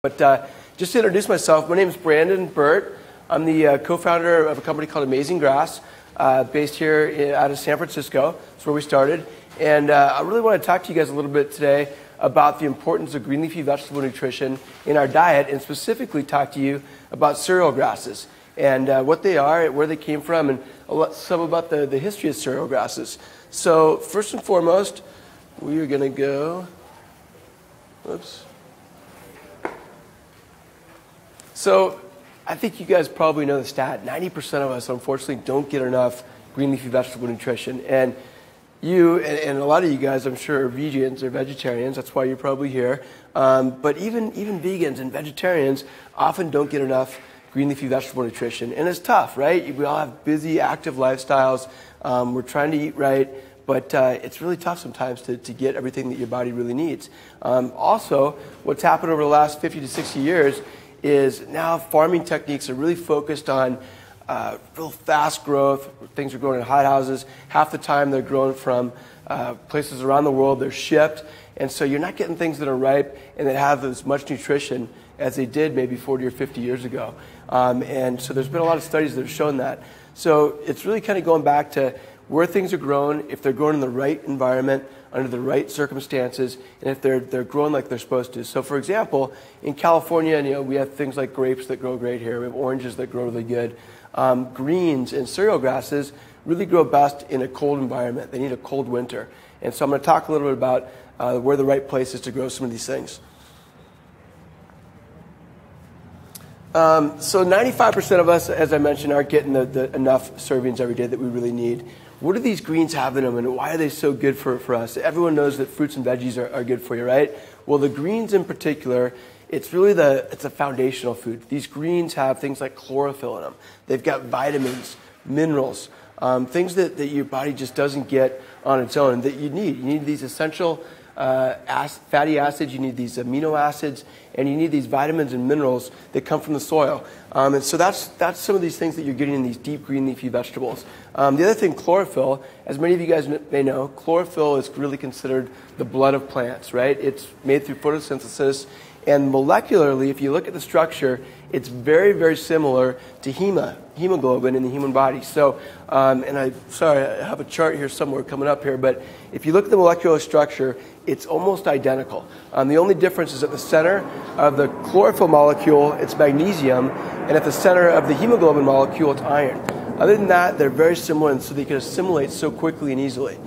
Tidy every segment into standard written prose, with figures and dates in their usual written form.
But just to introduce myself, my name is Brandon Bert. I'm the co-founder of a company called Amazing Grass, based here out of San Francisco. That's where we started. And I really want to talk to you guys a little bit today about the importance of green leafy vegetable nutrition in our diet, and specifically talk to you about cereal grasses and what they are, where they came from, and some about the history of cereal grasses. So first and foremost, we are going to go, whoops. So I think you guys probably know the stat. 90% of us, unfortunately, don't get enough green leafy vegetable nutrition. And you, and a lot of you guys, I'm sure, are vegans or vegetarians. That's why you're probably here. But even vegans and vegetarians often don't get enough green leafy vegetable nutrition. And it's tough, right? We all have busy, active lifestyles. We're trying to eat right. But it's really tough sometimes to get everything that your body really needs. Also, what's happened over the last 50 to 60 years is now farming techniques are really focused on real fast growth. Things are growing in hothouses. Half the time they're grown from places around the world. They're shipped. And so you're not getting things that are ripe and that have as much nutrition as they did maybe 40 or 50 years ago. And so there's been a lot of studies that have shown that. So it's really kind of going back to where things are grown, if they're grown in the right environment, under the right circumstances, and if they're grown like they're supposed to. So for example, in California, we have things like grapes that grow great here. We have oranges that grow really good. Greens and cereal grasses really grow best in a cold environment. They need a cold winter. And so I'm going to talk a little bit about where the right place is to grow some of these things. So 95% of us, as I mentioned, aren't getting enough servings every day that we really need. What do these greens have in them, and why are they so good for us? Everyone knows that fruits and veggies are good for you, right? Well, the greens in particular, it's a foundational food. These greens have things like chlorophyll in them. They've got vitamins, minerals, things that your body just doesn't get on its own, that you need. You need these essential fatty acids, you need these amino acids, and you need these vitamins and minerals that come from the soil. And so that's some of these things that you're getting in these deep green leafy vegetables. The other thing, chlorophyll, as many of you guys may know, chlorophyll is really considered the blood of plants, right? It's made through photosynthesis, and molecularly, if you look at the structure, it's very, very similar to hemoglobin in the human body. So, and I have a chart here somewhere coming up here, but if you look at the molecular structure, it's almost identical. The only difference is at the center of the chlorophyll molecule, it's magnesium, and at the center of the hemoglobin molecule, it's iron. Other than that, they're very similar, and so they can assimilate so quickly and easily.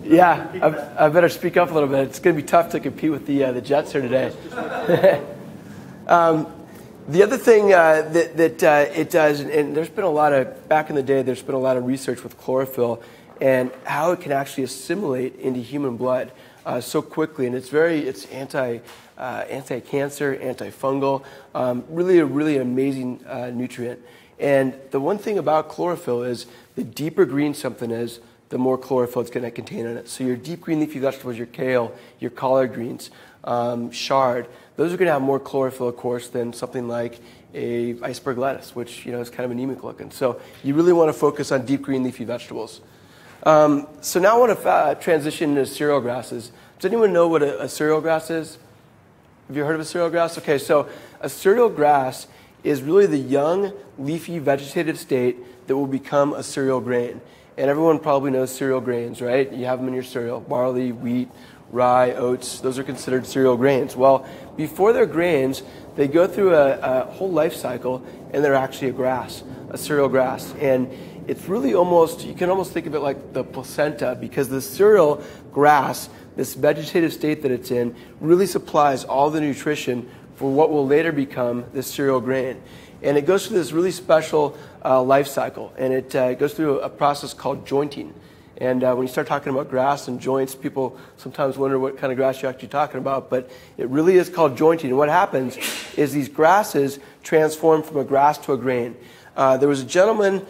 Yeah, I better speak up a little bit. It's going to be tough to compete with the Jets here today. The other thing that it does, and there's been back in the day, there's been a lot of research with chlorophyll and how it can actually assimilate into human blood so quickly, and it's anti-cancer, antifungal, really a really amazing nutrient. And the one thing about chlorophyll is the deeper green something is, the more chlorophyll it's going to contain in it. So your deep green leafy vegetables, your kale, your collard greens, chard, those are going to have more chlorophyll, of course, than something like a iceberg lettuce, which is kind of anemic looking. So you really want to focus on deep green leafy vegetables. So now I want to transition into cereal grasses. Does anyone know what a cereal grass is? Have you heard of a cereal grass? Okay, so a cereal grass is really the young leafy vegetative state that will become a cereal grain. And everyone probably knows cereal grains, right? You have them in your cereal. Barley, wheat, rye, oats, those are considered cereal grains. Well, before they're grains, they go through a whole life cycle, and they're actually a grass, a cereal grass. And it's really you can almost think of it like the placenta, because the cereal grass, this vegetative state that it's in, really supplies all the nutrition for what will later become the cereal grain. And it goes through this really special life cycle, and it goes through a process called jointing. And when you start talking about grass and joints, people sometimes wonder what kind of grass you're actually talking about, but it really is called jointing. And what happens is these grasses transform from a grass to a grain. There was a gentleman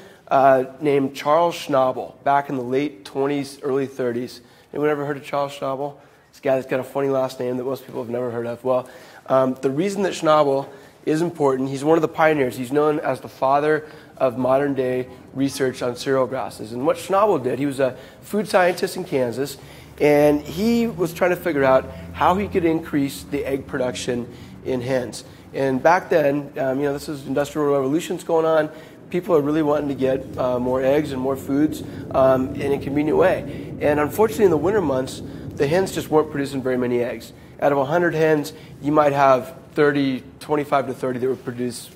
named Charles Schnabel back in the late 20s, early 30s. Anyone ever heard of Charles Schnabel? This guy that's got a funny last name that most people have never heard of. Well, the reason that Schnabel is important, he's one of the pioneers. He's known as the father of modern day research on cereal grasses. And what Schnabel did, he was a food scientist in Kansas, And he was trying to figure out how he could increase the egg production in hens. And back then, this is industrial revolutions going on. People are really wanting to get more eggs and more foods in a convenient way. And unfortunately, in the winter months, the hens just weren't producing very many eggs. Out of 100 hens, you might have 25 to 30 that would produce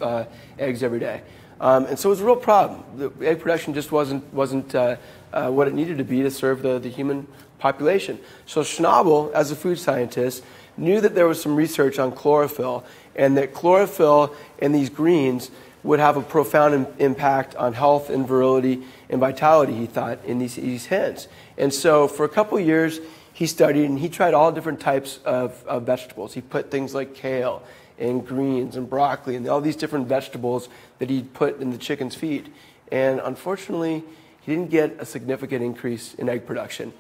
eggs every day. And so it was a real problem. The egg production just wasn't what it needed to be to serve the human population. So Schnabel, as a food scientist, knew that there was some research on chlorophyll, and that chlorophyll in these greens would have a profound impact on health and virility and vitality, he thought, in these hens. And so for a couple of years, he studied and he tried all different types of vegetables. He put things like kale and greens and broccoli and all these different vegetables that he'd put in the chicken's feed. And unfortunately, he didn't get a significant increase in egg production.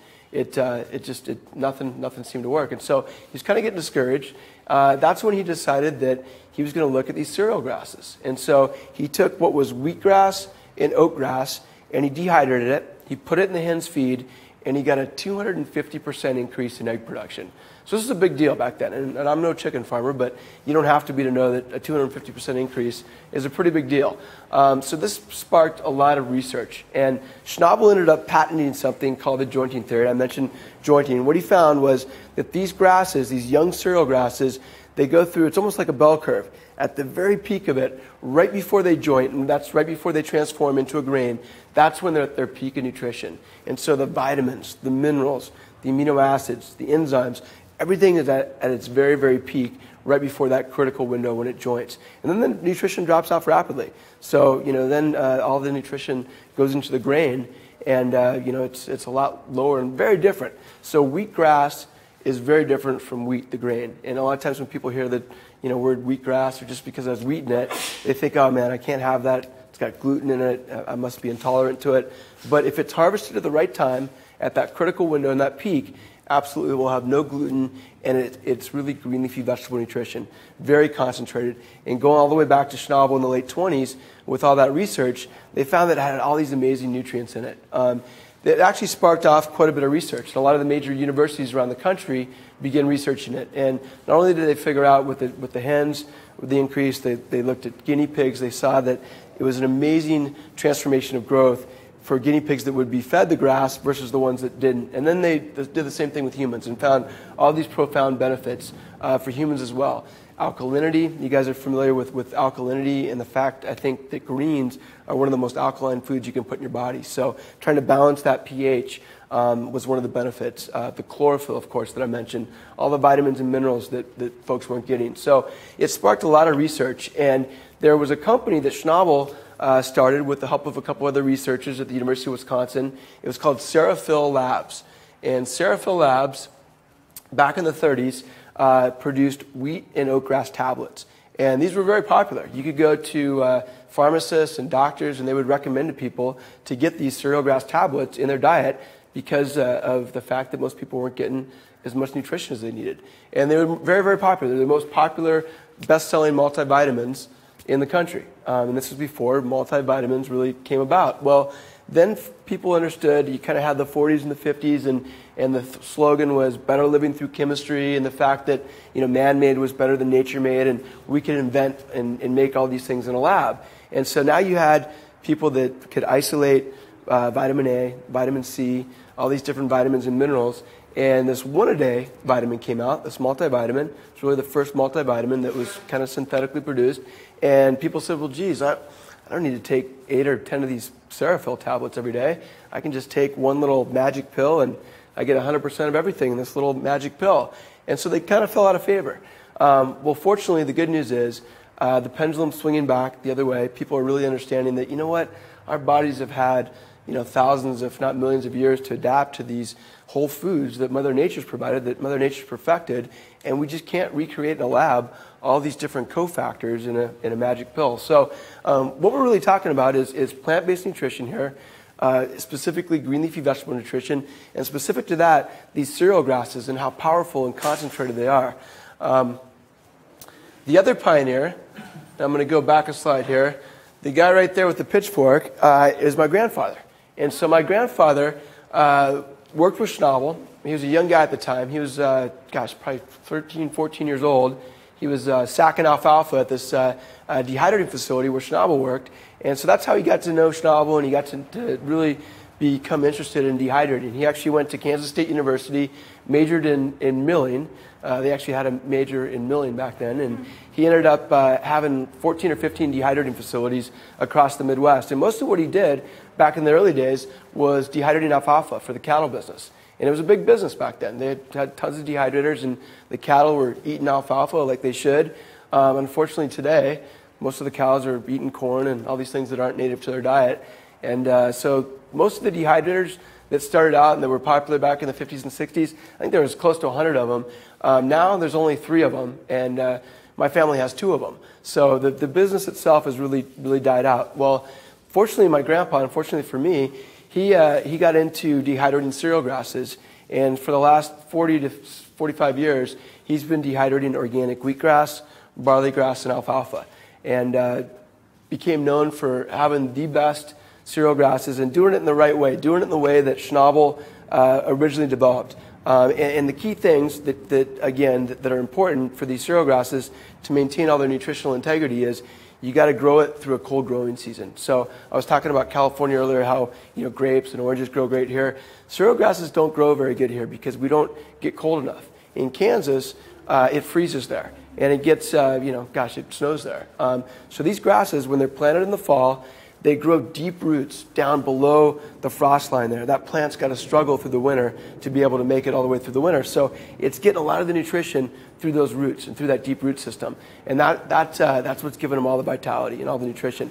Nothing seemed to work. And so he's kind of getting discouraged. That's when he decided that he was going to look at these cereal grasses. And so he took what was wheatgrass and oatgrass and he dehydrated it. He put it in the hen's feed and he got a 250% increase in egg production. So this is a big deal back then. And I'm no chicken farmer, but you don't have to be to know that a 250% increase is a pretty big deal. So this sparked a lot of research. And Schnabel ended up patenting something called the jointing theory. I mentioned jointing. What he found was that these grasses, these young cereal grasses, they go through, it's almost like a bell curve. At the very peak of it, right before they joint, and that's right before they transform into a grain, that's when they're at their peak of nutrition. And so the vitamins, the minerals, the amino acids, the enzymes, everything is at its very, very peak right before that critical window when it joints. And then the nutrition drops off rapidly. So, then all the nutrition goes into the grain, and, it's a lot lower and very different. So wheatgrass is very different from wheat, the grain. And a lot of times when people hear that, word wheatgrass, or just because there's wheat in it, they think, oh man, I can't have that. It's got gluten in it. I must be intolerant to it. But if it's harvested at the right time, at that critical window and that peak, absolutely will have no gluten, and it's really green leafy vegetable nutrition, very concentrated. And going all the way back to Schnabel in the late 20s, with all that research, they found that it had all these amazing nutrients in it. It actually sparked off quite a bit of research. And a lot of the major universities around the country began researching it. And not only did they figure out with the hens, with the increase, they looked at guinea pigs. They saw that it was an amazing transformation of growth for guinea pigs that would be fed the grass versus the ones that didn't. And then they did the same thing with humans and found all these profound benefits for humans as well. Alkalinity, you guys are familiar with alkalinity and the fact, I think, that greens are one of the most alkaline foods you can put in your body. So trying to balance that pH was one of the benefits. The chlorophyll, of course, that I mentioned, all the vitamins and minerals that folks weren't getting. So it sparked a lot of research. And there was a company that Schnabel started with the help of a couple other researchers at the University of Wisconsin. It was called SuperFoods Labs. And SuperFoods Labs, back in the 30s, produced wheat and oatgrass tablets. And these were very popular. You could go to pharmacists and doctors, and they would recommend to people to get these cereal grass tablets in their diet because of the fact that most people weren't getting as much nutrition as they needed. And they were very, very popular. They're the most popular, best-selling multivitamins in the country. And this was before multivitamins really came about. Well, then people understood, you kind of had the 40s and the 50s, and the slogan was better living through chemistry, and the fact that man-made was better than nature-made, and we could invent and make all these things in a lab. And so now you had people that could isolate vitamin A, vitamin C, all these different vitamins and minerals, and this one-a-day vitamin came out, this multivitamin. It's really the first multivitamin that was kind of synthetically produced, and people said, well, geez, I don't need to take 8 or 10 of these SuperFoods tablets every day. I can just take one little magic pill and I get 100% of everything in this little magic pill. And so they kind of fell out of favor. Well, fortunately, the good news is the pendulum's swinging back the other way. People are really understanding that, our bodies have had, thousands, if not millions of years to adapt to these whole foods that Mother Nature's provided, that Mother Nature's perfected, and we just can't recreate in a lab all these different cofactors in a magic pill. So what we're really talking about is plant-based nutrition here, specifically green leafy vegetable nutrition, and specific to that, these cereal grasses and how powerful and concentrated they are. The other pioneer, I'm going to go back a slide here, the guy right there with the pitchfork is my grandfather. And so my grandfather worked with Schnabel. He was a young guy at the time. He was, probably 13, 14 years old. He was sacking alfalfa at this dehydrating facility where Schnabel worked. And so that's how he got to know Schnabel, and he got to really become interested in dehydrating. He actually went to Kansas State University, majored in milling. They actually had a major in milling back then, and he ended up having 14 or 15 dehydrating facilities across the Midwest. And most of what he did back in the early days was dehydrating alfalfa for the cattle business. And it was a big business back then. They had tons of dehydrators, and the cattle were eating alfalfa like they should. Unfortunately today, most of the cows are eating corn and all these things that aren't native to their diet. And so most of the dehydrators that started out and that were popular back in the 50s and 60s, I think there was close to 100 of them. Now there's only 3 of them, and my family has 2 of them. So the business itself has really died out. Well, fortunately, my grandpa, unfortunately for me, he got into dehydrating cereal grasses, and for the last 40 to 45 years, he's been dehydrating organic wheatgrass, barley grass, and alfalfa, and became known for having the best cereal grasses and doing it in the right way, doing it in the way that Schnabel originally developed. And the key things that are important for these cereal grasses to maintain all their nutritional integrity is you got to grow it through a cold growing season. So I was talking about California earlier, how grapes and oranges grow great here. Cereal grasses don't grow very good here because we don't get cold enough. In Kansas, it freezes there, and it gets it snows there. So these grasses, when they're planted in the fall, they grow deep roots down below the frost line there. That plant's got to struggle through the winter to be able to make it all the way through the winter. So it's getting a lot of the nutrition through those roots and through that deep root system. And that's what's giving them all the vitality and all the nutrition.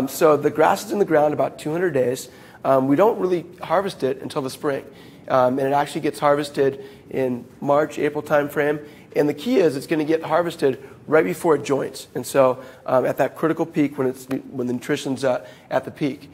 So the grass is in the ground about 200 days. We don't really harvest it until the spring. And it actually gets harvested in March, April timeframe. And the key is it's going to get harvested right before it joints, and so at that critical peak when the nutrition's at the peak.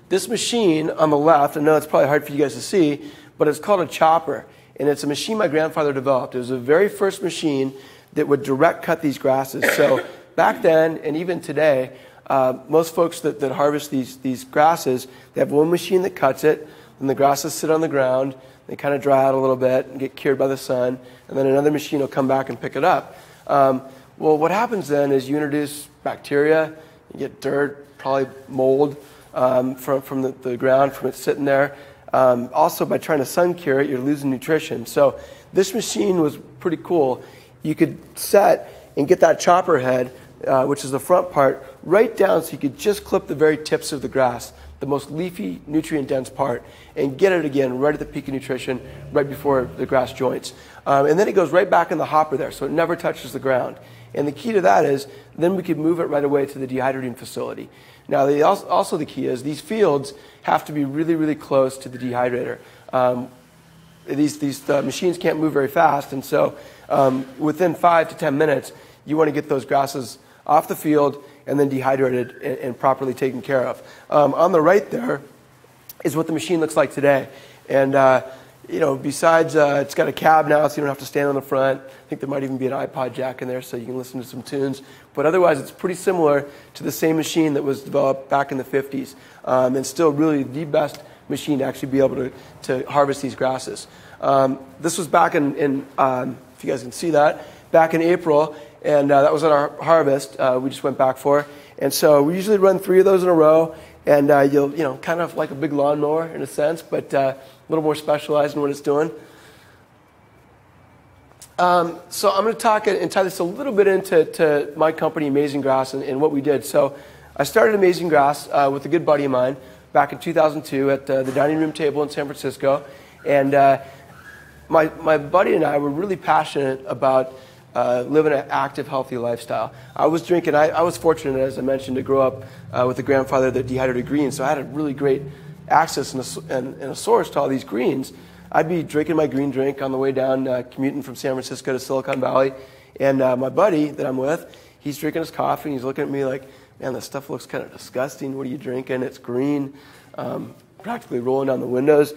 This machine on the left, I know it's probably hard for you guys to see, but it's called a chopper, and it's a machine my grandfather developed. It was the very first machine that would direct cut these grasses. So back then, and even today, most folks that harvest these grasses, they have one machine that cuts it, and the grasses sit on the ground. They kind of dry out a little bit and get cured by the sun, and then another machine will come back and pick it up. Well, what happens then is you introduce bacteria, you get dirt, probably mold from the ground, from it sitting there. Also, by trying to sun cure it, you're losing nutrition. So this machine was pretty cool. You could set and get that chopper head, which is the front part, right down so you could just clip the very tips of the grass, the most leafy, nutrient-dense part, and get it again right at the peak of nutrition, right before the grass joints. And then it goes right back in the hopper there, so it never touches the ground. And the key to that is then we could move it right away to the dehydrating facility. Now, also the key is these fields have to be really, really close to the dehydrator. These machines can't move very fast, and so within 5 to 10 minutes, you want to get those grasses off the field and then dehydrated and properly taken care of. On the right there is what the machine looks like today. And, besides it's got a cab now, so you don't have to stand on the front. I think there might even be an iPod jack in there so you can listen to some tunes. But otherwise, it's pretty similar to the same machine that was developed back in the 50s. And still really the best machine to actually be able to harvest these grasses. This was back in if you guys can see that, back in April. And that was at our harvest we just went back for. And so we usually run 3 of those in a row. And you'll, kind of like a big lawnmower in a sense, but a little more specialized in what it's doing. So I'm going to talk and tie this a little bit into my company, Amazing Grass, and what we did. So I started Amazing Grass with a good buddy of mine back in 2002 at the dining room table in San Francisco. And my buddy and I were really passionate about living an active, healthy lifestyle. I was drinking. I was fortunate, as I mentioned, to grow up with a grandfather that dehydrated greens, so I had a really great access and a source to all these greens. I'd be drinking my green drink on the way down, commuting from San Francisco to Silicon Valley, and my buddy that I'm with, he's drinking his coffee, and he's looking at me like, man, this stuff looks kind of disgusting. What are you drinking? It's green, practically rolling down the windows.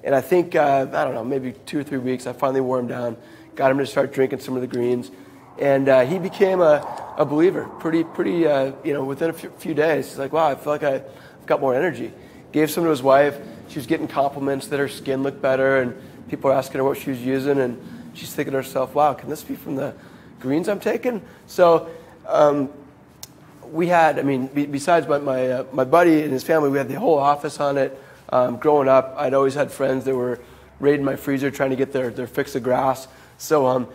And I think, I don't know, maybe 2 or 3 weeks, I finally wore him down, got him to start drinking some of the greens, and he became a believer pretty within a few days. He's like, wow, I feel like I've got more energy. Gave some to his wife, she was getting compliments that her skin looked better, and people were asking her what she was using, and she's thinking to herself, wow, can this be from the greens I'm taking? So we had, I mean, besides my buddy and his family, we had the whole office on it. Growing up, I'd always had friends that were raiding my freezer trying to get their fix of grass. So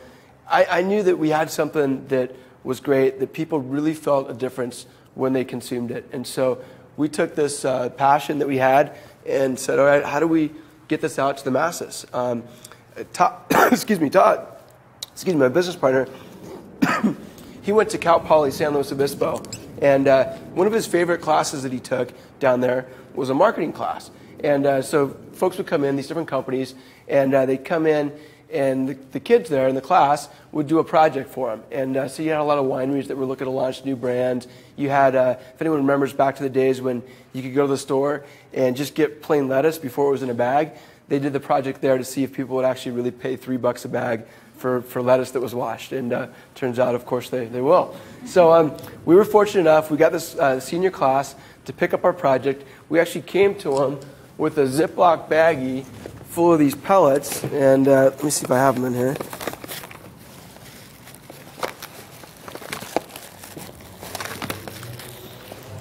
I knew that we had something that was great, that people really felt a difference when they consumed it. And so we took this passion that we had and said, all right, how do we get this out to the masses? Todd, my business partner, he went to Cal Poly San Luis Obispo, and one of his favorite classes that he took down there was a marketing class. And so folks would come in, these different companies, and they'd come in, and the kids there in the class would do a project for them. And so you had a lot of wineries that were looking to launch new brands. You had, if anyone remembers back to the days when you could go to the store and just get plain lettuce before it was in a bag, they did the project there to see if people would actually really pay $3 a bag for lettuce that was washed. And turns out, of course, they will. So we were fortunate enough. We got this senior class to pick up our project. We actually came to them with a Ziploc baggie full of these pellets. And let me see if I have them in here.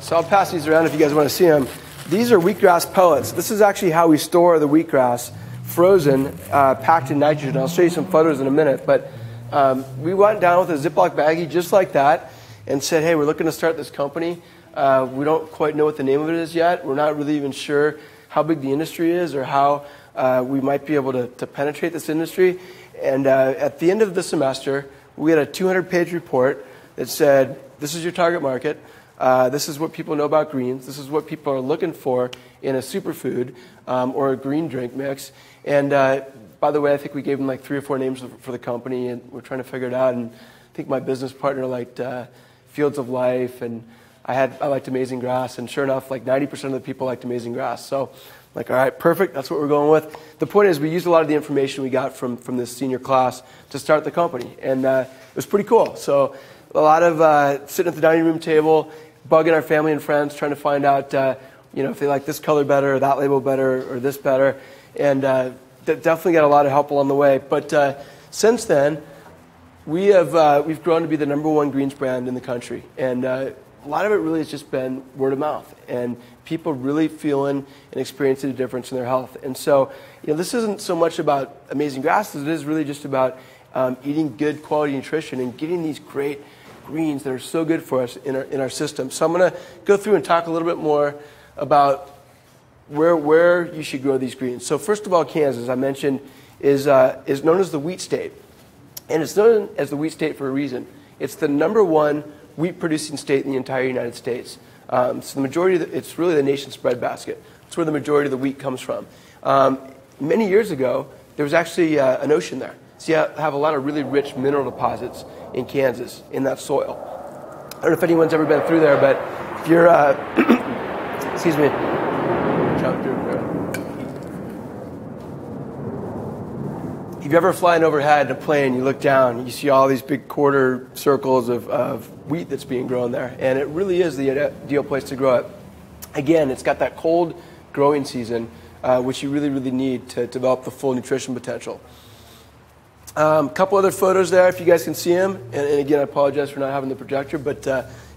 So I'll pass these around if you guys want to see them. These are wheatgrass pellets. This is actually how we store the wheatgrass, frozen, packed in nitrogen. I'll show you some photos in a minute. But we went down with a Ziploc baggie just like that and said, hey, we're looking to start this company. We don't quite know what the name of it is yet. We're not really even sure how big the industry is or how we might be able to penetrate this industry. And at the end of the semester, we had a 200-page report that said, this is your target market. This is what people know about greens. This is what people are looking for in a superfood or a green drink mix. And by the way, I think we gave them like 3 or 4 names for the company, and we're trying to figure it out. And I think my business partner liked Fields of Life, and I liked Amazing Grass. And sure enough, like 90% of the people liked Amazing Grass. So like, all right, perfect. That's what we're going with. The point is, we used a lot of the information we got from this senior class to start the company, and it was pretty cool. So a lot of sitting at the dining room table, bugging our family and friends, trying to find out, if they like this color better, or that label better, or this better, and definitely got a lot of help along the way. But since then, we've grown to be the #1 greens brand in the country, and a lot of it really has just been word of mouth, and people really feeling and experiencing a difference in their health. And so, this isn't so much about Amazing Grass as it is really just about eating good quality nutrition and getting these great greens that are so good for us in our system. So I'm going to go through and talk a little bit more about where you should grow these greens. So first of all, Kansas, I mentioned, is known as the wheat state. And it's known as the wheat state for a reason. It's the #1 wheat-producing state in the entire United States. So the majority it's really the nation's breadbasket. It's where the majority of the wheat comes from. Many years ago, there was actually an ocean there. So you have a lot of really rich mineral deposits in Kansas, in that soil. I don't know if anyone's ever been through there, but if you're, excuse me, if you're ever flying overhead in a plane, you look down, you see all these big quarter circles of wheat that's being grown there, and it really is the ideal place to grow it. Again, it's got that cold growing season, which you really, really need to develop the full nutrition potential. A couple other photos there, if you guys can see them. And again, I apologize for not having the projector, but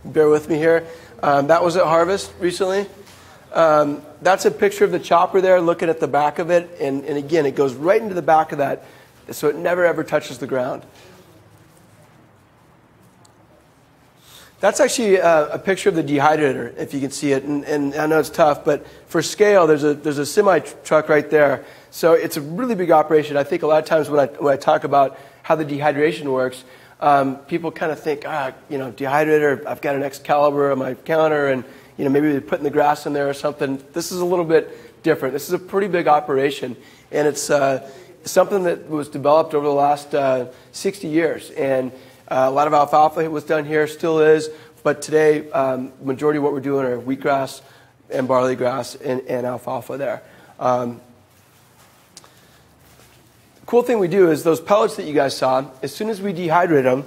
bear with me here. That was at Harvest recently. That's a picture of the chopper there, looking at the back of it. And again, it goes right into the back of that, so it never, ever touches the ground. That's actually a picture of the dehydrator, if you can see it. And I know it's tough, but for scale, there's a semi-truck right there. So it's a really big operation. I think a lot of times when I talk about how the dehydration works, people kind of think, dehydrator, I've got an Excalibur on my counter, and maybe they're putting the grass in there or something. This is a little bit different. This is a pretty big operation, and it's something that was developed over the last 60 years. And a lot of alfalfa was done here, still is, but today, majority of what we're doing are wheatgrass and barley grass and alfalfa there. Cool thing we do is those pellets that you guys saw, as soon as we dehydrate them,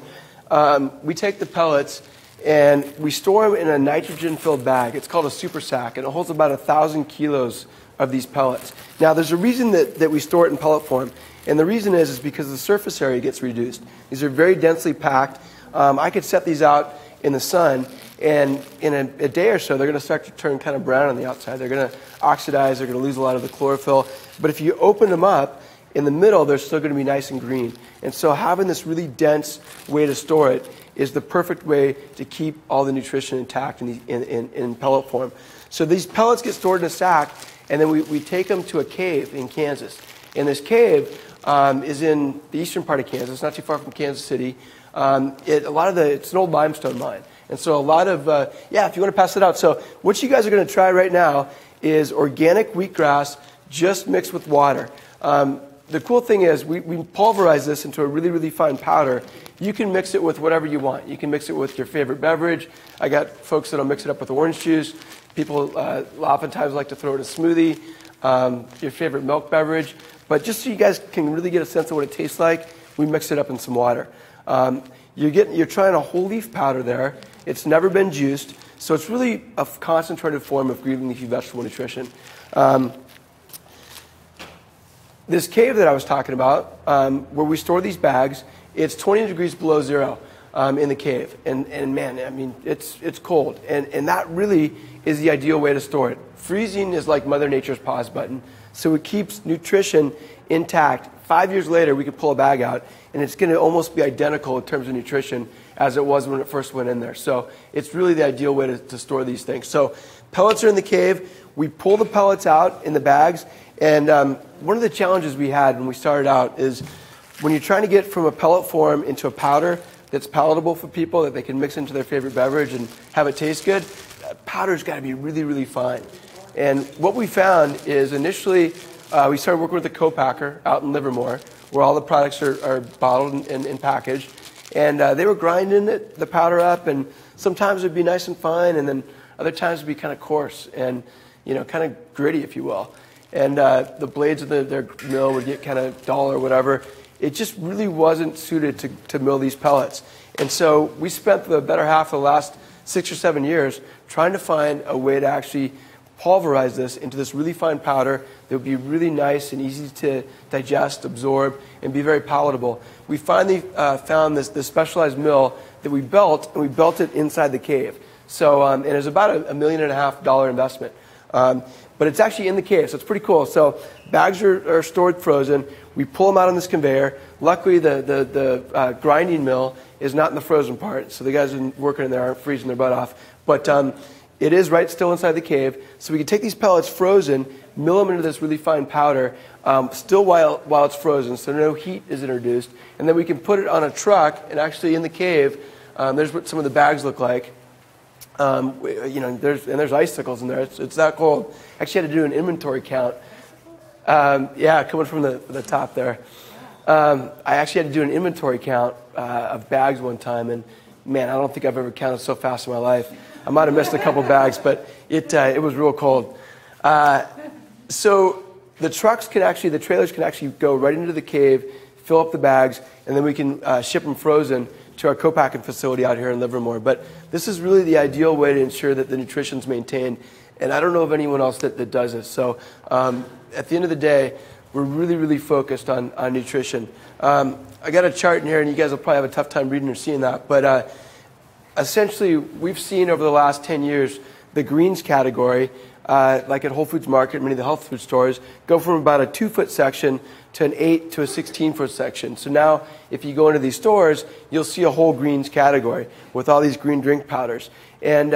we take the pellets and we store them in a nitrogen-filled bag. It's called a super sack, and it holds about 1,000 kilos of these pellets. Now, there's a reason that we store it in pellet form, and the reason is because the surface area gets reduced. These are very densely packed. I could set these out in the sun, and in a day or so, they're going to start to turn kind of brown on the outside. They're going to oxidize. They're going to lose a lot of the chlorophyll. But if you open them up, in the middle, they're still going to be nice and green. And so having this really dense way to store it is the perfect way to keep all the nutrition intact in pellet form. So these pellets get stored in a sack, and then we take them to a cave in Kansas. And this cave is in the eastern part of Kansas, not too far from Kansas City. It's an old limestone mine. And so a lot of, if you want to pass it out. So what you guys are going to try right now is organic wheatgrass just mixed with water. The cool thing is we pulverize this into a really, really fine powder. You can mix it with whatever you want. You can mix it with your favorite beverage. I got folks that'll mix it up with orange juice. People oftentimes like to throw it in a smoothie, your favorite milk beverage. But just so you guys can really get a sense of what it tastes like, we mix it up in some water. You're trying a whole leaf powder there. It's never been juiced, so it's really a concentrated form of green leafy vegetable nutrition. This cave that I was talking about, where we store these bags, it's 20 degrees below zero in the cave. And man, I mean, it's cold. And that really is the ideal way to store it. Freezing is like Mother Nature's pause button. So it keeps nutrition intact. 5 years later, we could pull a bag out, and it's going to almost be identical in terms of nutrition as it was when it first went in there. So it's really the ideal way to store these things. So pellets are in the cave. We pull the pellets out in the bags. And one of the challenges we had when we started out is when you're trying to get from a pellet form into a powder that's palatable for people, that they can mix into their favorite beverage and have it taste good, powder's got to be really, really fine. And what we found is initially we started working with a co-packer out in Livermore, where all the products are bottled and packaged. And they were grinding the powder up, and sometimes it would be nice and fine, and then other times it would be kind of coarse and kind of gritty, if you will. And the blades of their mill would get kind of dull or whatever. It just really wasn't suited to mill these pellets. And so we spent the better half of the last 6 or 7 years trying to find a way to actually pulverize this into this really fine powder that would be really nice and easy to digest, absorb, and be very palatable. We finally found this specialized mill that we built, and we built it inside the cave. So and it was about a $1.5 million investment. But it's actually in the cave, so it's pretty cool. So bags are stored frozen. We pull them out on this conveyor. Luckily, the grinding mill is not in the frozen part, so the guys working in there aren't freezing their butt off. But it is right still inside the cave. So we can take these pellets frozen, mill them into this really fine powder, still while it's frozen, so no heat is introduced. And then we can put it on a truck, and actually in the cave, there's what some of the bags look like. There's icicles in there. It's that cold. Actually had to do an inventory count. Coming from the top there. I actually had to do an inventory count of bags one time, and man, I don't think I've ever counted so fast in my life. I might have missed a couple bags, but it was real cold. So the trailers can actually go right into the cave, fill up the bags, and then we can ship them frozen to our co-packing facility out here in Livermore. But this is really the ideal way to ensure that the nutrition's maintained. And I don't know of anyone else that does this. So at the end of the day, we're really, really focused on nutrition. I got a chart in here, and you guys will probably have a tough time reading or seeing that. But essentially, we've seen over the last 10 years the greens category, like at Whole Foods Market, many of the health food stores, go from about a 2-foot section to an 8 to a 16-foot section. So now, if you go into these stores, you'll see a whole greens category with all these green drink powders. And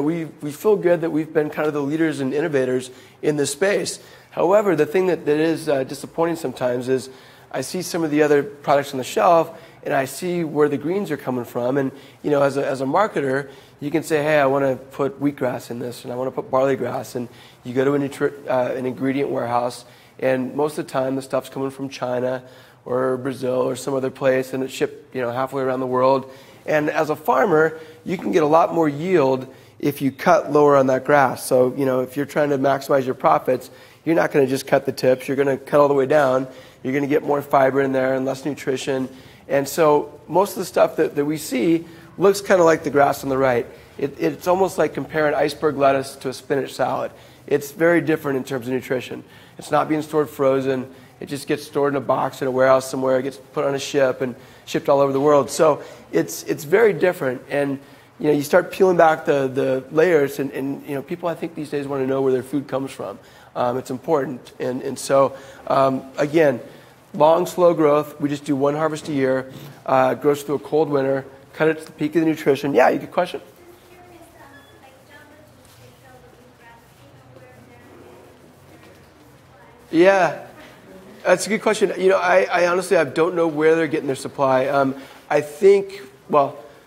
we feel good that we've been kind of the leaders and innovators in this space. However, the thing that is disappointing sometimes is I see some of the other products on the shelf, and I see where the greens are coming from. And as a marketer, you can say, hey, I want to put wheatgrass in this, and I want to put barley grass. And you go to an ingredient warehouse, and most of the time the stuff's coming from China or Brazil or some other place, and it's shipped halfway around the world. And as a farmer, you can get a lot more yield if you cut lower on that grass. So if you're trying to maximize your profits, you're not going to just cut the tips. You're going to cut all the way down. You're going to get more fiber in there and less nutrition. And so most of the stuff that we see looks kind of like the grass on the right. It's almost like comparing iceberg lettuce to a spinach salad. it's very different in terms of nutrition. It's not being stored frozen. It just gets stored in a box in a warehouse somewhere. It gets put on a ship and shipped all over the world. So it's very different. And you start peeling back the layers, and people I think these days want to know where their food comes from. It's important. And so again, long, slow growth. We just do one harvest a year. Grows through a cold winter. Cut it to the peak of the nutrition. Yeah, you good question? Yeah, that's a good question. I honestly, I don't know where they're getting their supply. I think,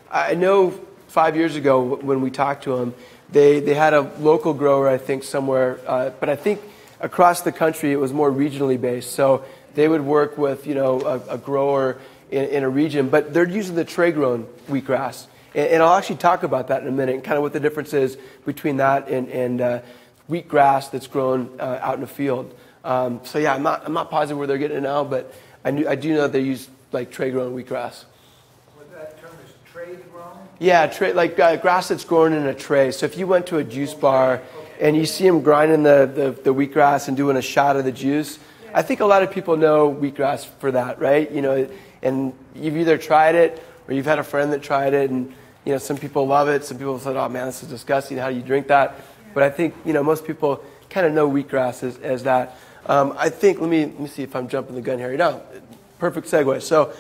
I know 5 years ago when we talked to them, they had a local grower, I think, somewhere. But I think across the country it was more regionally based. So they would work with, a grower in a region, but they're using the tray-grown wheatgrass. And I'll actually talk about that in a minute, and kind of what the difference is between that and wheatgrass that's grown out in the field. So yeah, I'm not positive where they're getting it now, but I do know that they use like tray-grown wheatgrass. What that term is, tray-grown? Yeah, grass that's grown in a tray. So if you went to a juice bar and you see them grinding the wheatgrass and doing a shot of the juice, I think a lot of people know wheatgrass for that, right? And you've either tried it or you've had a friend that tried it, and some people love it. Some people said, "Oh man, this is disgusting. How do you drink that?" But I think most people kind of know wheatgrass as that. I think, let me see if I'm jumping the gun here. No, perfect segue. So,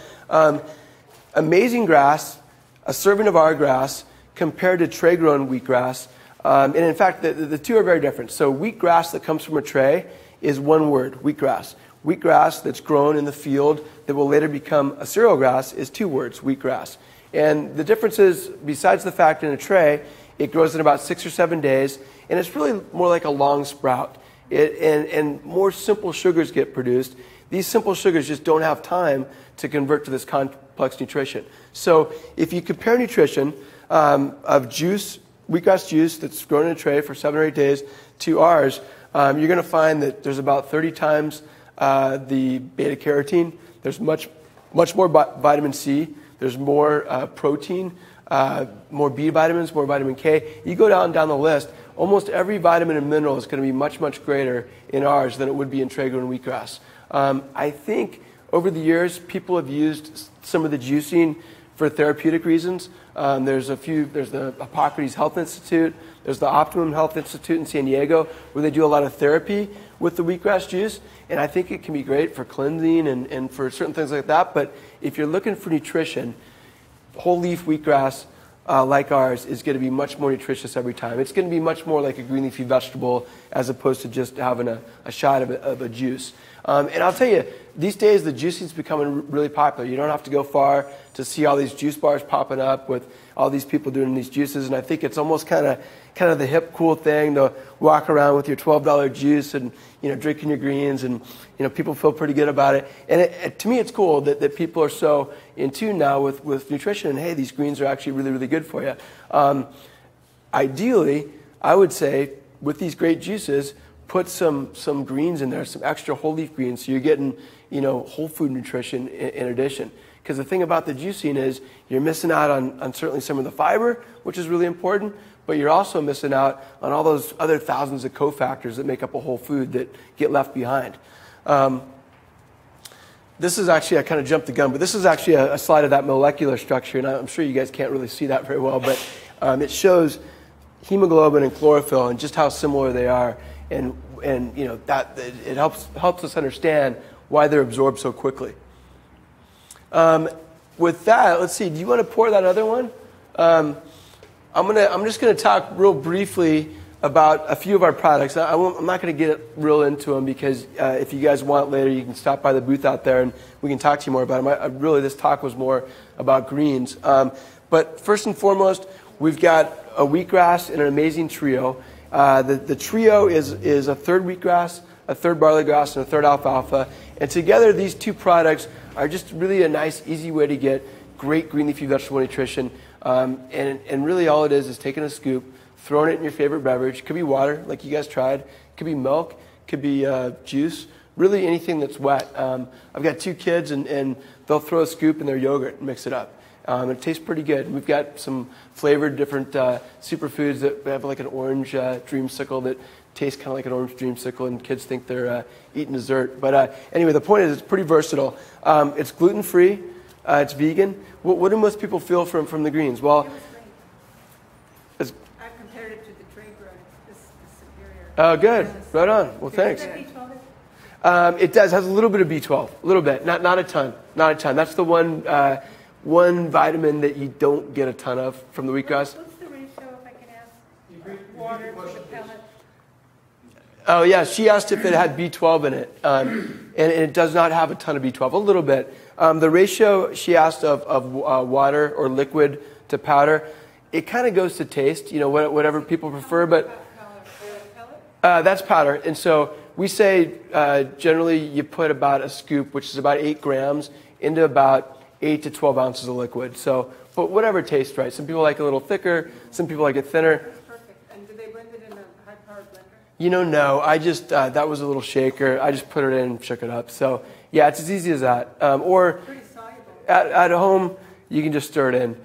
amazing grass, a serving of our grass compared to tray-grown wheatgrass. And in fact, the two are very different. So wheatgrass that comes from a tray is one word, wheatgrass. Wheatgrass that's grown in the field that will later become a cereal grass is two words, wheatgrass. And the difference is, besides the fact in a tray, it grows in about 6 or 7 days, and it's really more like a long sprout. And more simple sugars get produced. These simple sugars just don't have time to convert to this complex nutrition. So if you compare nutrition of juice, wheatgrass juice that's grown in a tray for 7 or 8 days to ours, you're going to find that there's about 30 times the beta carotene. There's much more vitamin C. There's more protein, more B vitamins, more vitamin K. You go down the list, almost every vitamin and mineral is going to be much, much greater in ours than it would be in tray-grown wheatgrass. I think over the years, people have used some of the juicing for therapeutic reasons. There's the Hippocrates Health Institute. There's the Optimum Health Institute in San Diego, where they do a lot of therapy with the wheatgrass juice. And I think it can be great for cleansing and for certain things like that. But if you're looking for nutrition, whole leaf wheatgrass like ours is going to be much more nutritious every time. It's going to be much more like a green leafy vegetable as opposed to just having a shot of a juice. And I'll tell you, these days the juicing is becoming really popular. You don't have to go far to see all these juice bars popping up with all these people doing these juices. And I think it's almost kind of the hip, cool thing to walk around with your $12 juice and drinking your greens, and people feel pretty good about it. And to me, it's cool that people are so in tune now with nutrition. And hey, these greens are actually really, really good for you. Ideally, I would say with these great juices, put some greens in there, some extra whole leaf greens, so you're getting whole food nutrition in addition. Because the thing about the juicing is you're missing out on certainly some of the fiber, which is really important, but you're also missing out on all those other thousands of cofactors that make up a whole food that get left behind. This is actually, I kind of jumped the gun, but this is actually a slide of that molecular structure, and I'm sure you guys can't really see that very well, but it shows hemoglobin and chlorophyll and just how similar they are, and that it helps us understand why they're absorbed so quickly. With that, let's see. Do you want to pour that other one? I'm just going to talk real briefly about a few of our products. I'm not going to get real into them because if you guys want later, you can stop by the booth out there and we can talk to you more about them. Really, this talk was more about greens. But first and foremost, we've got a wheatgrass and an amazing trio. The trio is a third wheatgrass, a third barley grass, and a third alfalfa. And together, these two products are just really a nice, easy way to get great green leafy vegetable nutrition. And really all it is taking a scoop, throwing it in your favorite beverage. It could be water, like you guys tried. It could be milk. It could be juice. Really anything that's wet. I've got 2 kids, and they'll throw a scoop in their yogurt and mix it up. It tastes pretty good. We've got some flavored different superfoods that have like an orange dreamsicle that tastes kind of like an orange dreamsicle, and kids think they're eating dessert. But anyway, the point is it's pretty versatile. It's gluten-free. It's vegan. What do most people feel from the greens? Well, I've compared it to the trade grown. This is superior. Oh, good. Right on. Well, thanks. It does. Has a little bit of B12. A little bit. Not a ton. Not a ton. That's the one vitamin that you don't get a ton of from the wheatgrass. What's the ratio, if I can ask? Water to the pellet? Oh, yeah. She asked if it had B12 in it. And it does not have a ton of B12. A little bit. The ratio she asked of water or liquid to powder, it kind of goes to taste, whatever people prefer. But that's powder. And so we say generally you put about a scoop, which is about 8 grams, into about 8 to 12 ounces of liquid. So, but whatever tastes right. Some people like it a little thicker. Some people like it thinner. That's perfect. And do they blend it in a high-powered blender? No. I just, that was a little shaker. I just put it in and shook it up. So, yeah, it's as easy as that. Or Pretty soluble. at home, you can just stir it in.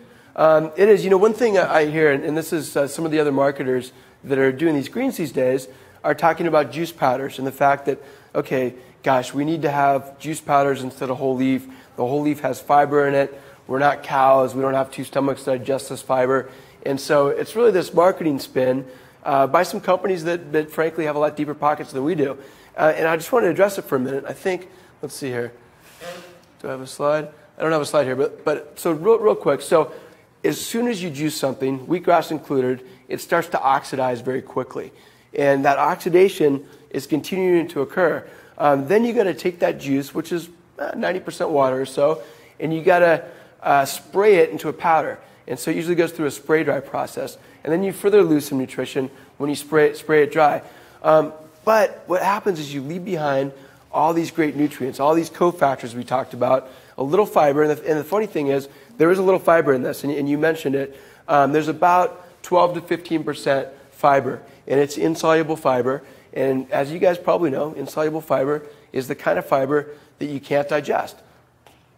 It is, one thing I hear, and this is some of the other marketers that are doing these greens these days, are talking about juice powders and the fact that, okay, gosh, we need to have juice powders instead of whole leaf. The whole leaf has fiber in it. We're not cows. We don't have 2 stomachs to digest this fiber. And so it's really this marketing spin by some companies that frankly have a lot deeper pockets than we do. And I just want to address it for a minute. I think, let's see here. Do I have a slide? I don't have a slide here, but so real quick. So as soon as you juice something, wheatgrass included, it starts to oxidize very quickly. And that oxidation is continuing to occur. Then you got to take that juice, which is 90% water or so, and you got to spray it into a powder. And so it usually goes through a spray dry process. And then you further lose some nutrition when you spray it dry. But what happens is you leave behind all these great nutrients, all these cofactors we talked about, a little fiber. And the funny thing is, there is a little fiber in this, and you mentioned it. There's about 12 to 15% fiber, and it's insoluble fiber. And as you guys probably know, insoluble fiber is the kind of fiber that you can't digest.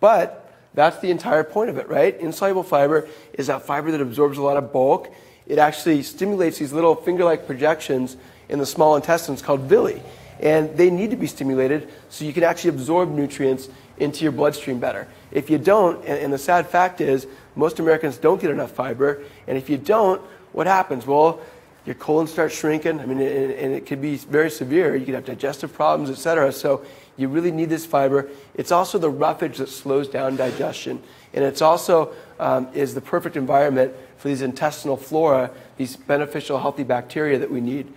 But that's the entire point of it, right? Insoluble fiber is that fiber that absorbs a lot of bulk. It actually stimulates these little finger-like projections in the small intestines called villi. And they need to be stimulated so you can actually absorb nutrients into your bloodstream better. If you don't, and the sad fact is, most Americans don't get enough fiber. And if you don't, what happens? Well, your colon starts shrinking. I mean, and it could be very severe. You could have digestive problems, etc. So you really need this fiber. It's also the roughage that slows down digestion. And it's also is the perfect environment for these intestinal flora, these beneficial, healthy bacteria that we need.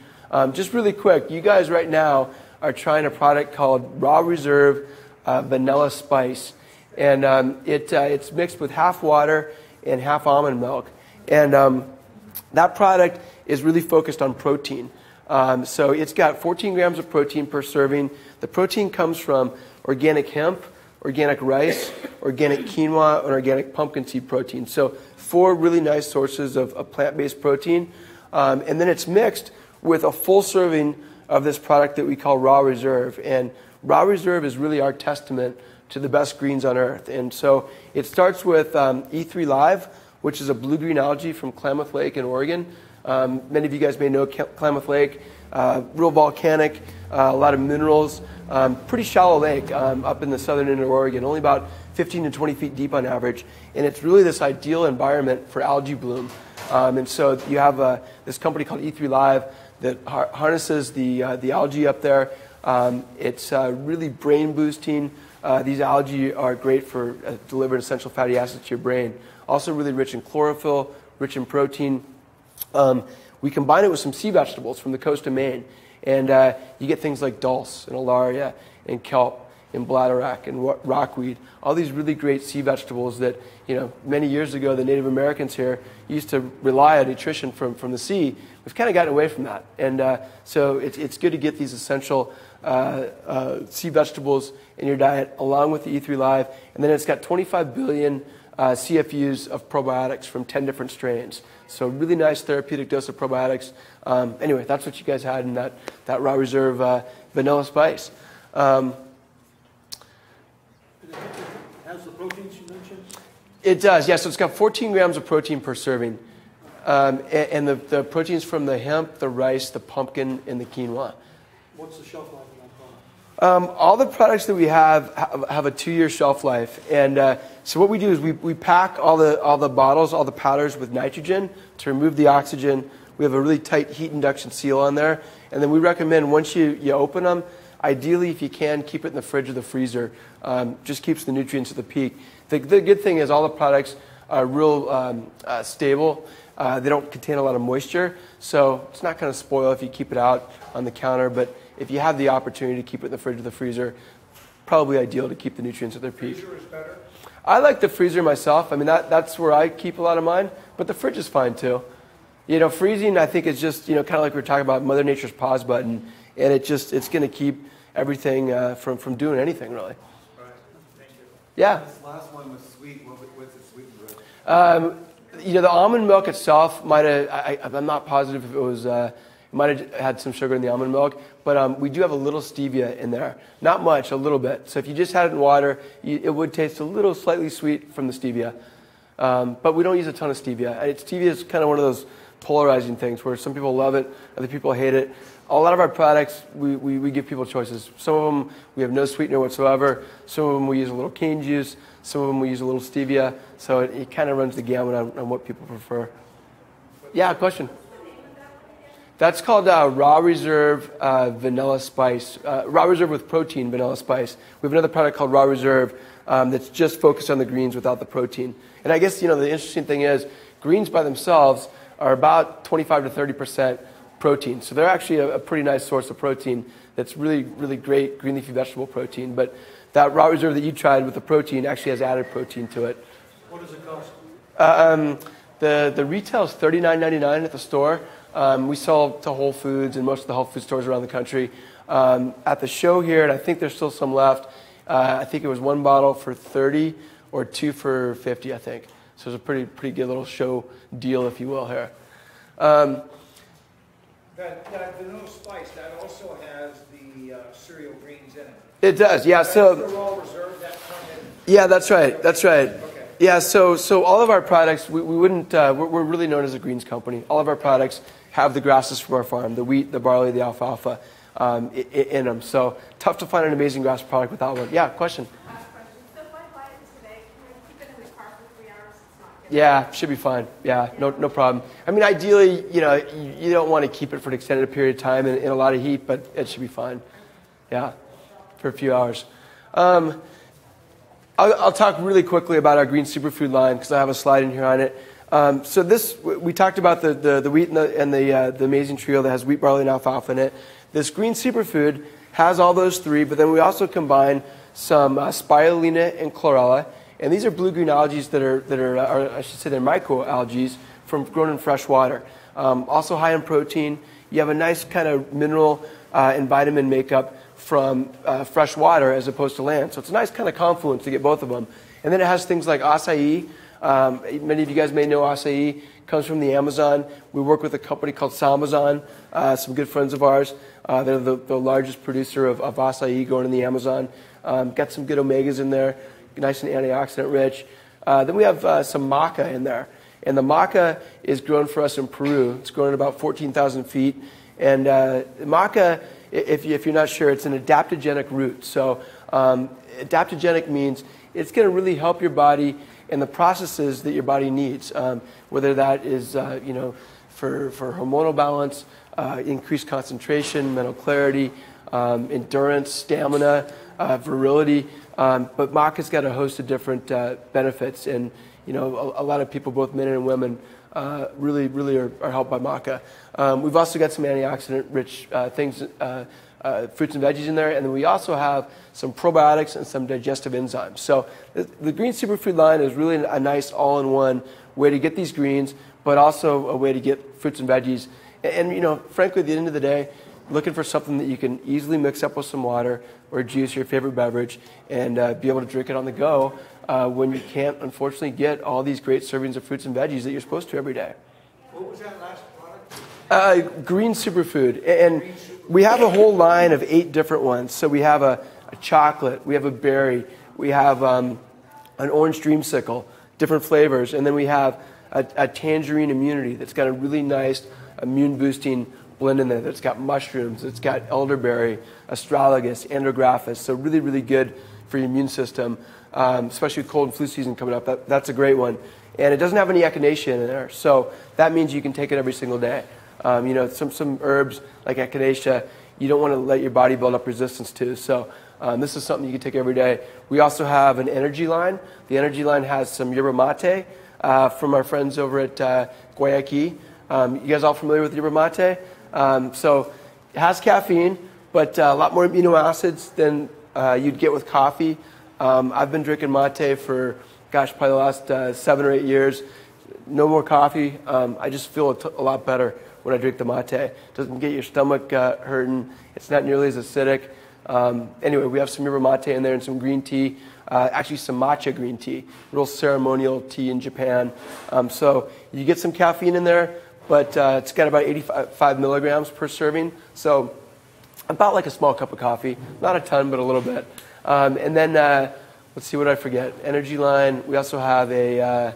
Just really quick, you guys right now are trying a product called Raw Reserve Vanilla Spice. And it's mixed with half water and half almond milk. And that product is really focused on protein. So it's got 14 grams of protein per serving. The protein comes from organic hemp, organic rice, organic quinoa, and organic pumpkin seed protein. So 4 really nice sources of plant-based protein. And then it's mixed with a full serving of this product that we call Raw Reserve. And Raw Reserve is really our testament to the best greens on earth. And so it starts with E3 Live, which is a blue-green algae from Klamath Lake in Oregon. Many of you guys may know Klamath Lake, real volcanic, a lot of minerals, pretty shallow lake up in the southern end of Oregon, only about 15 to 20 feet deep on average. And it's really this ideal environment for algae bloom. And so you have this company called E3 Live that harnesses the algae up there. It's really brain boosting. These algae are great for delivering essential fatty acids to your brain. Also really rich in chlorophyll, rich in protein. We combine it with some sea vegetables from the coast of Maine. And you get things like dulse and alaria and kelp and bladderwrack and rockweed. All these really great sea vegetables that, many years ago the Native Americans here used to rely on nutrition from the sea. We've kind of gotten away from that. And so it's good to get these essential sea vegetables in your diet along with the E3 Live. And then it's got 25 billion CFUs of probiotics from 10 different strains. So really nice therapeutic dose of probiotics. Anyway, that's what you guys had in that Raw Reserve Vanilla Spice. Has the proteins you mentioned? It does, yeah. So it's got 14 grams of protein per serving. And the proteins from the hemp, the rice, the pumpkin, and the quinoa. What's the shelf life of that product? All the products that we have a 2-year shelf life, and so what we do is we pack all the bottles, all the powders with nitrogen to remove the oxygen. We have a really tight heat induction seal on there, and then we recommend once you open them, ideally if you can keep it in the fridge or the freezer. Just keeps the nutrients at the peak. The good thing is all the products are real stable. They don't contain a lot of moisture, so it's not going to spoil if you keep it out on the counter. But if you have the opportunity to keep it in the fridge or the freezer, probably ideal to keep the nutrients at their peak. Freezer is better? I like the freezer myself. I mean, that's where I keep a lot of mine, but the fridge is fine too. Freezing, I think, is just, kind of like we were talking about Mother Nature's pause button, and it's going to keep everything from doing anything, really. Right. Thank you. Yeah. This last one was sweet. What's it sweetened with? The almond milk itself might have, I'm not positive if it was, it might have had some sugar in the almond milk, but we do have a little stevia in there. Not much, a little bit. So if you just had it in water, it would taste a little slightly sweet from the stevia. But we don't use a ton of stevia. Stevia is kind of one of those polarizing things where some people love it, other people hate it. A lot of our products, we give people choices. Some of them, we have no sweetener whatsoever. Some of them, we use a little cane juice. Some of them, we use a little stevia. So it kind of runs the gamut on what people prefer. Yeah, question? That's called Raw Reserve Vanilla Spice. Raw Reserve with protein vanilla spice. We have another product called Raw Reserve that's just focused on the greens without the protein. And I guess, the interesting thing is greens by themselves are about 25 to 30% protein. So they're actually a pretty nice source of protein that's really, really great green leafy vegetable protein. But that Raw Reserve that you tried with the protein actually has added protein to it. What does it cost? The retail is $39.99 at the store. We sell to Whole Foods and most of the health food stores around the country. At the show here, and I think there's still some left, I think it was 1 bottle for $30 or 2 for $50, I think. So it's a pretty good little show deal, if you will, here. That vanilla spice, that also has the cereal greens in it. It does, yeah. That's So the Raw Reserve, that kind of... yeah, that's right. That's right. Okay. Yeah. So all of our products, we wouldn't. We're really known as a greens company. All of our products have the grasses from our farm: the wheat, the barley, the alfalfa in them. So tough to find an amazing grass product without one. Yeah. Question. Last question. So if I buy it today, can I keep it in the car for 3 hours? It's not good. Yeah, should be fine. Yeah, no problem. I mean, ideally, you don't want to keep it for an extended period of time in a lot of heat, but it should be fine. Yeah, for a few hours. I'll talk really quickly about our green superfood line because I have a slide in here on it. So we talked about the wheat and the amazing trio that has wheat, barley, and alfalfa in it. This green superfood has all those three, but then we also combine some spirulina and chlorella. And these are blue-green algae that are I should say they're microalgae grown in fresh water. Also high in protein. You have a nice kind of mineral and vitamin makeup from fresh water as opposed to land. So it's a nice kind of confluence to get both of them. And then it has things like acai. Many of you guys may know acai. Comes from the Amazon. We work with a company called Salmazon, some good friends of ours. They're the largest producer of acai grown in the Amazon. Got some good omegas in there, nice and antioxidant rich. Then we have some maca in there. And the maca is grown for us in Peru. It's grown at about 14,000 feet. And maca, if you're not sure, it's an adaptogenic root. So adaptogenic means it's going to really help your body in the processes that your body needs, whether that is for hormonal balance, increased concentration, mental clarity, endurance, stamina, virility. But maca's got a host of different benefits, and a lot of people, both men and women, really are helped by maca. We've also got some antioxidant-rich things, fruits and veggies in there, and then we also have some probiotics and some digestive enzymes. So the green superfood line is really a nice all-in-one way to get these greens, but also a way to get fruits and veggies. And frankly, at the end of the day, looking for something that you can easily mix up with some water or juice, your favorite beverage, and be able to drink it on the go when you can't, unfortunately, get all these great servings of fruits and veggies that you're supposed to every day. What was that last product? Green superfood. And we have a whole line of 8 different ones. So we have a chocolate, we have a berry, we have an orange dreamsicle, different flavors, and then we have a tangerine immunity that's got a really nice immune boosting blend in there that's got mushrooms, it's got elderberry, astragalus, andrographis, so really, really good for your immune system, especially with cold and flu season coming up. That's a great one. And it doesn't have any echinacea in there, so that means you can take it every single day. Some herbs like echinacea, you don't want to let your body build up resistance to, so this is something you can take every day. We also have an energy line. The energy line has some yerba mate from our friends over at Guayaquil. You guys all familiar with yerba mate? So it has caffeine, but a lot more amino acids than you'd get with coffee. I've been drinking mate for, probably the last 7 or 8 years. No more coffee. I just feel a lot better when I drink the mate. It doesn't get your stomach hurting. It's not nearly as acidic. Anyway, we have some yerba mate in there and some green tea. Actually, some matcha green tea, real ceremonial tea in Japan. So you get some caffeine in there, but it's got about 85 milligrams per serving. So about like a small cup of coffee. Not a ton, but a little bit. And then, let's see what I forget. Energy line. We also have an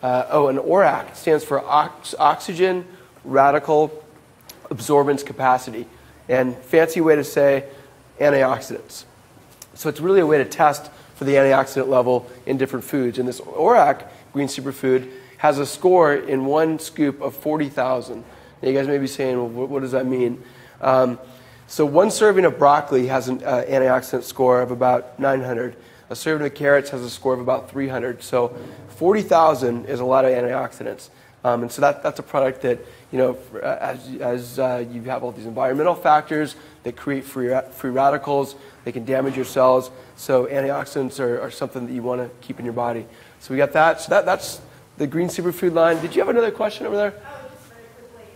ORAC. It stands for Oxygen Radical Absorbance Capacity. And fancy way to say antioxidants. So it's really a way to test for the antioxidant level in different foods. And this ORAC green superfood has a score in one scoop of 40,000. Now you guys may be saying, well, what does that mean? So one serving of broccoli has an antioxidant score of about 900. A serving of carrots has a score of about 300. So 40,000 is a lot of antioxidants. And so that's a product that, as you have all these environmental factors that create free radicals, they can damage your cells. So antioxidants are something that you want to keep in your body. So we got that. So that's the green superfood line. Did you have another question over there? Oh, just very quickly.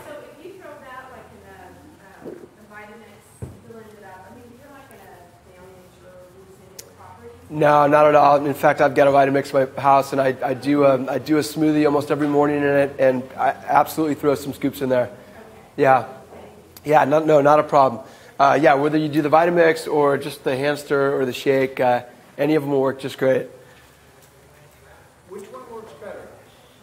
So if you throw that like in a Vitamix, blend it up, I mean, you're not going to damage or loosen its properties? No, not at all. In fact, I've got a Vitamix in my house, and I do a smoothie almost every morning in it, and I absolutely throw some scoops in there. Okay. Yeah. Yeah, no, not a problem. Whether you do the Vitamix or just the hamster or the shake, any of them will work just great. Which one works better,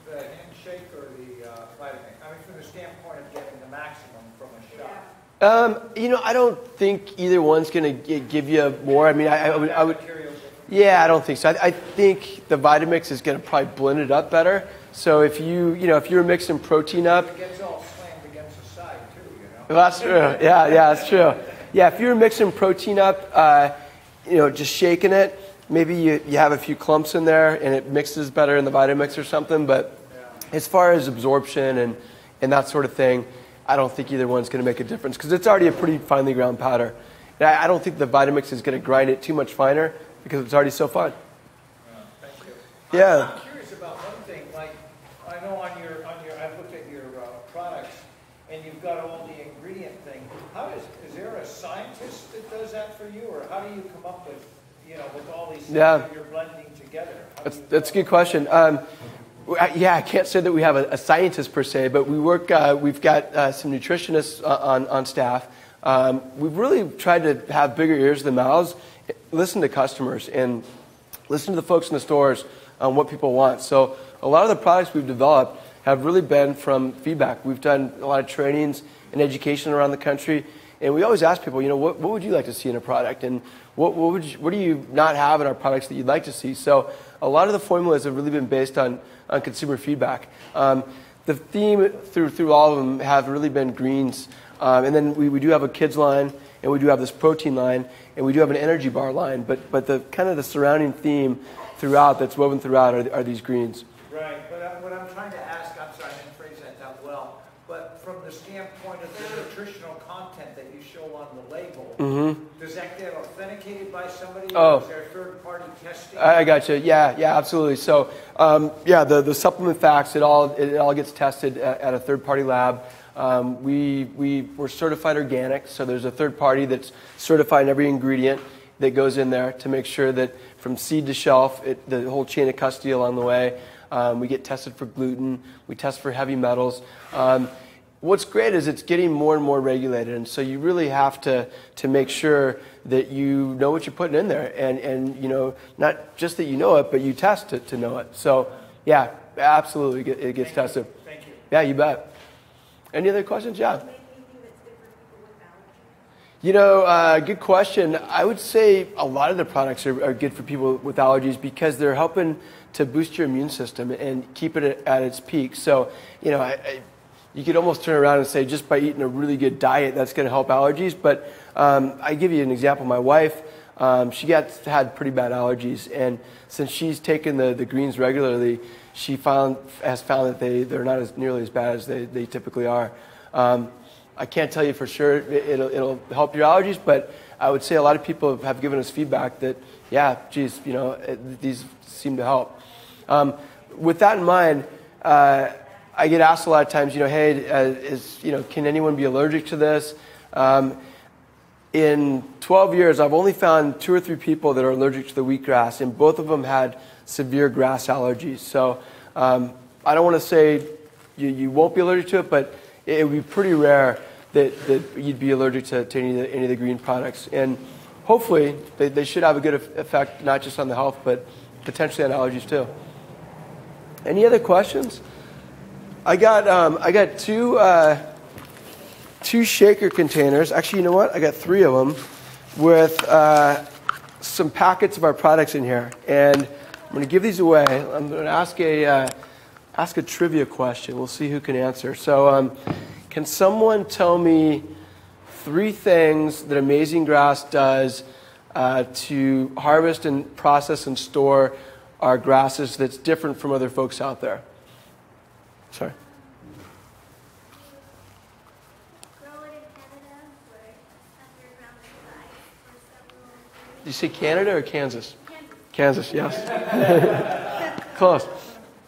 the handshake or the Vitamix? I mean, from the standpoint of getting the maximum from a shot. I don't think either one's going to give you more. I mean, I would. Yeah, I don't think so. I think the Vitamix is going to probably blend it up better. So if you're mixing protein up, It gets all slammed against the side too, well, that's true. Yeah, that's true. Yeah, if you're mixing protein up, just shaking it, maybe you have a few clumps in there and it mixes better in the Vitamix or something. But as far as absorption and that sort of thing, I don't think either one's going to make a difference because it's already a pretty finely ground powder. And I don't think the Vitamix is going to grind it too much finer because it's already so fine. Thank you. Yeah. I'm curious about one thing. Like, I know on your I've looked at your products, and you've got all the ingredient thing. Is there a scientist that does that for you, or how do you come up with all these things that you're blending together? That's a good question. I can't say that we have a scientist per se, but we work. We've got some nutritionists on staff. We've really tried to have bigger ears than mouths, listen to customers, and listen to the folks in the stores on what people want. So a lot of the products we've developed have really been from feedback. We've done a lot of trainings and education around the country, and we always ask people, what would you like to see in a product, and what do you not have in our products that you'd like to see? So a lot of the formulas have really been based on consumer feedback. The theme through all of them have really been greens, and then we do have a kids line, and we do have this protein line, and we do have an energy bar line. But the kind of the surrounding theme throughout that's woven throughout are these greens. Right, but what I'm trying to ask, I'm sorry, I didn't phrase that well, but from the standpoint of the nutritional content that you show on the label, does that get authenticated by somebody, or is there third-party testing? I got you. Yeah, absolutely. So, the supplement facts, it all gets tested at a third-party lab. We're certified organic, so there's a third party that's certifying every ingredient that goes in there to make sure that from seed to shelf, the whole chain of custody along the way. We get tested for gluten. We test for heavy metals. What's great is it's getting more and more regulated, and so you really have to make sure that you know what you're putting in there, and not just that you know it, but you test it to know it. So, yeah, absolutely, it gets tested. Thank you. Yeah, you bet. Any other questions? Yeah. Make anything that's good for people with allergies? Good question. I would say a lot of the products are good for people with allergies because they're helping to boost your immune system and keep it at its peak. So, you could almost turn around and say just by eating a really good diet, that's going to help allergies. But I give you an example. My wife, she had pretty bad allergies, and since she's taken the greens regularly, she has found that they're not nearly as bad as they typically are. I can't tell you for sure it'll help your allergies, but I would say a lot of people have given us feedback that, yeah, geez, these seem to help. With that in mind, I get asked a lot of times, hey, can anyone be allergic to this? In 12 years, I've only found 2 or 3 people that are allergic to the wheatgrass, and both of them had severe grass allergies. So I don't want to say you won't be allergic to it, but it would be pretty rare that you'd be allergic to any of the green products. And hopefully, they should have a good effect, not just on the health, but potentially on allergies too. Any other questions? I got two shaker containers. Actually, you know what? I got 3 of them with some packets of our products in here, and I'm going to give these away. I'm going to ask a trivia question. We'll see who can answer. So, can someone tell me 3 things that Amazing Grass does to harvest and process and store our grasses that's different from other folks out there? Sorry. Grow it in Canada, where underground supplies for several. Did you say Canada or Kansas? Kansas. Kansas, yes. Close. For 30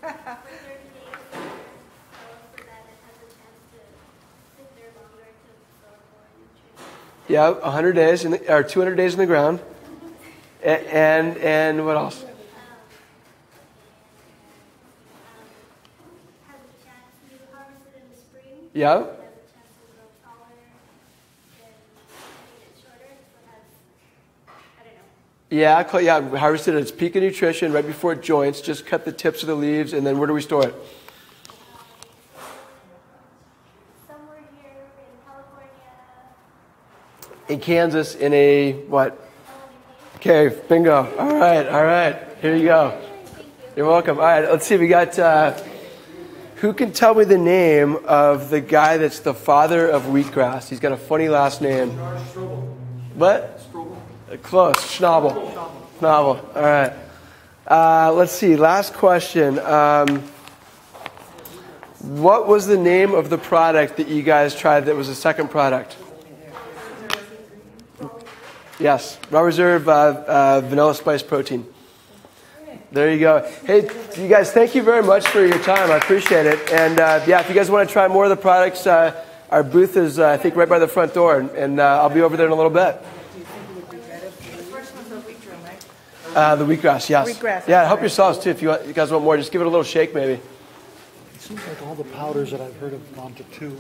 days, so that it has a chance to sit there longer to absorb more nutrients. Yeah, 100 days or 200 days in the ground. And what else? Has a chance to harvest it in the spring. Yeah. It has a chance to grow taller and make it shorter. So it has, I don't know. Yeah, harvested at its peak of nutrition right before it joints. Just cut the tips of the leaves, and then where do we store it? Somewhere here in California. In Kansas, in a what? Cave. Bingo. All right. Here you go. You're welcome. All right, let's see. We got, who can tell me the name of the guy that's the father of wheatgrass? He's got a funny last name. What? Close. Schnabel. All right. Let's see. Last question. What was the name of the product that you guys tried that was the second product? Yes. Raw Reserve Vanilla Spice Protein. There you go. Hey, you guys, thank you very much for your time. I appreciate it. And if you guys want to try more of the products, our booth is, I think, right by the front door. And I'll be over there in a little bit. The first one's the wheatgrass, right? The wheatgrass, yes. Wheatgrass, Yeah, that's help right. yourselves, too. If you guys want more, just give it a little shake, maybe. It seems like all the powders that I've heard have gone to 2.